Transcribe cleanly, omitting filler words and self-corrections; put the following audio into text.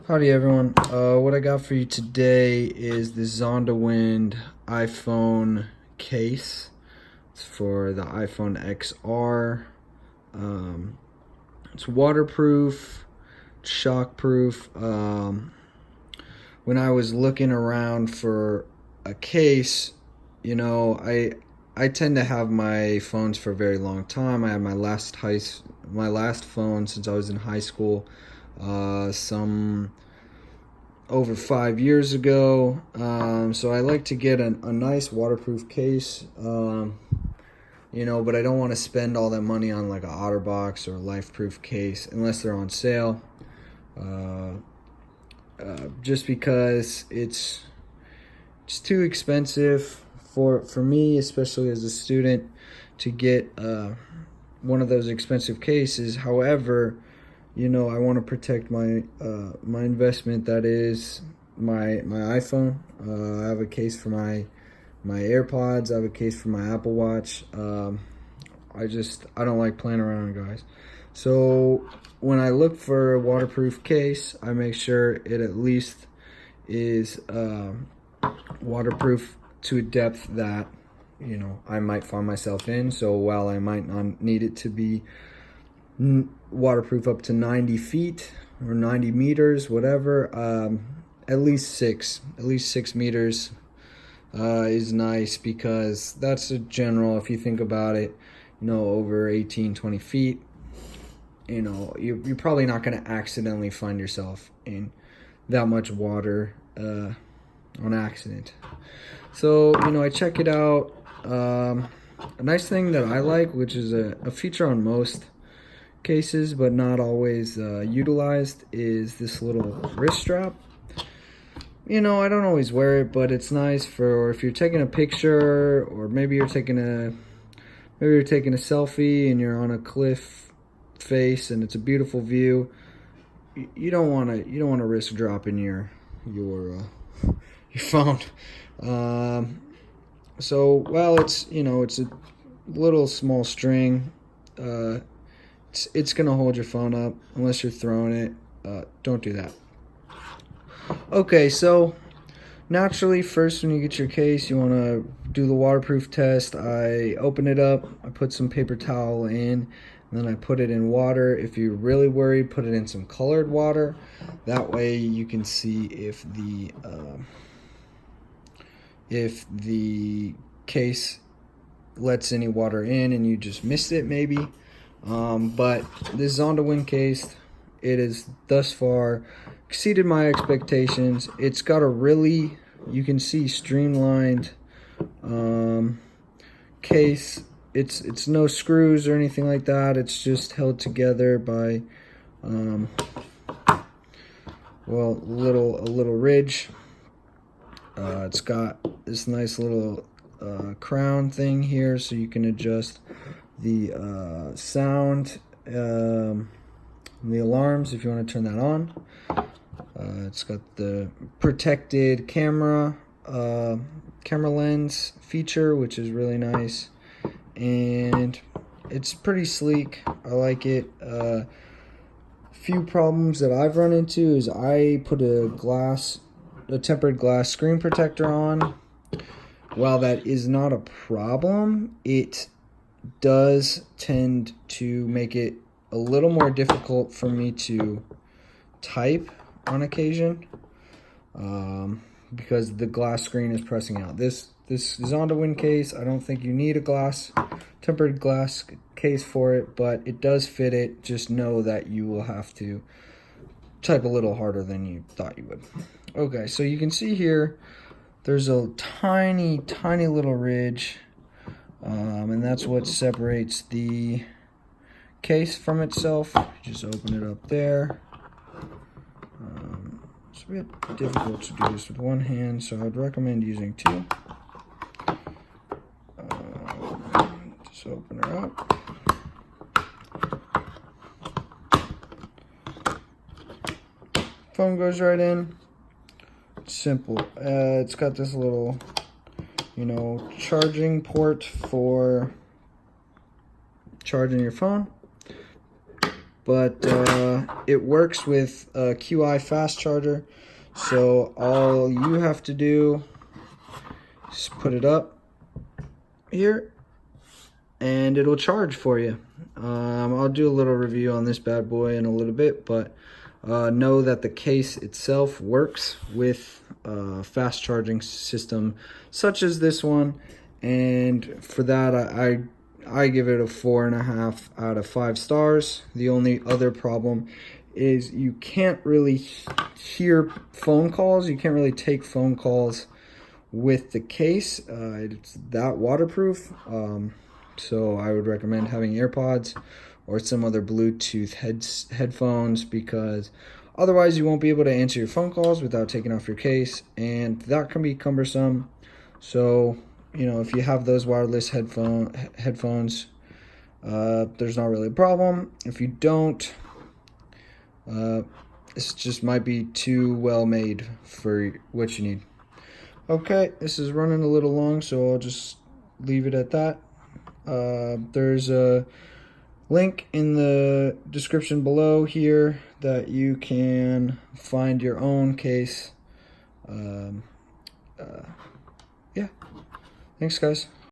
Howdy everyone. What I got for you today is the Zondawind iPhone case. It's for the iPhone XR. It's waterproof, shockproof. When I was looking around for a case, I tend to have my phones for a very long time. I had my last phone since I was in high school. Some over 5 years ago. So I like to get a nice waterproof case, but I don't want to spend all that money on like a OtterBox or a LifeProof case unless they're on sale. Just because it's too expensive for me, especially as a student, to get one of those expensive cases. However, I want to protect my my investment, that is my iPhone. I have a case for my AirPods. I have a case for my Apple Watch. I don't like playing around, guys. So when I look for a waterproof case, I make sure it at least is waterproof to a depth that I might find myself in. So while I might not need it to be waterproof up to 90 feet or 90 meters, whatever, at least 6 meters is nice, because that's a general, if you think about it, over 18-20 feet, you're probably not going to accidentally find yourself in that much water on accident. So I check it out. A nice thing that I like, which is a feature on most cases but not always utilized, is this little wrist strap. I don't always wear it, but it's nice for if you're taking a picture, or maybe you're taking a selfie and you're on a cliff face and it's a beautiful view. You don't want to risk dropping your phone. So while it's it's a little small string, it's gonna hold your phone up unless you're throwing it. Don't do that. Okay, so naturally, first when you get your case, you want to do the waterproof test. I open it up, I put some paper towel in, and then I put it in water. If you're really worried, put it in some colored water. That way you can see if the case lets any water in and you just missed it, maybe. But this Zondawind case, it has thus far exceeded my expectations. It's got a really, you can see, streamlined case. It's no screws or anything like that. It's just held together by a little ridge. It's got this nice little crown thing here, so you can adjust the sound, the alarms if you want to turn that on. It's got the protected camera lens feature, which is really nice, and it's pretty sleek. I like it. Few problems that I've run into is I put a tempered glass screen protector on. While that is not a problem, it does tend to make it a little more difficult for me to type on occasion, because the glass screen is pressing out. This Zondawind case, I don't think you need a tempered glass case for it, but it does fit it. Just know that you will have to type a little harder than you thought you would. Okay, so you can see here there's a tiny little ridge, and that's what separates the case from itself. Just open it up there. It's a bit difficult to do this with one hand, so I'd recommend using two. Just open her up. Phone goes right in. Simple. It's got this little, charging port for charging your phone. but it works with a QI fast charger. So all you have to do is put it up here and it'll charge for you. I'll do a little review on this bad boy in a little bit, but know that the case itself works with a fast charging system such as this one, and for that I give it a 4.5 out of 5 stars. The only other problem is you can't really hear phone calls. You can't really take phone calls with the case. It's that waterproof. So I would recommend having AirPods or some other Bluetooth headphones, because otherwise you won't be able to answer your phone calls without taking off your case, and that can be cumbersome. So, you know, if you have those wireless headphones, there's not really a problem. If you don't, this just might be too well made for what you need. Okay, this is running a little long, so I'll just leave it at that. There's a link in the description below here that you can find your own case. Yeah, thanks guys.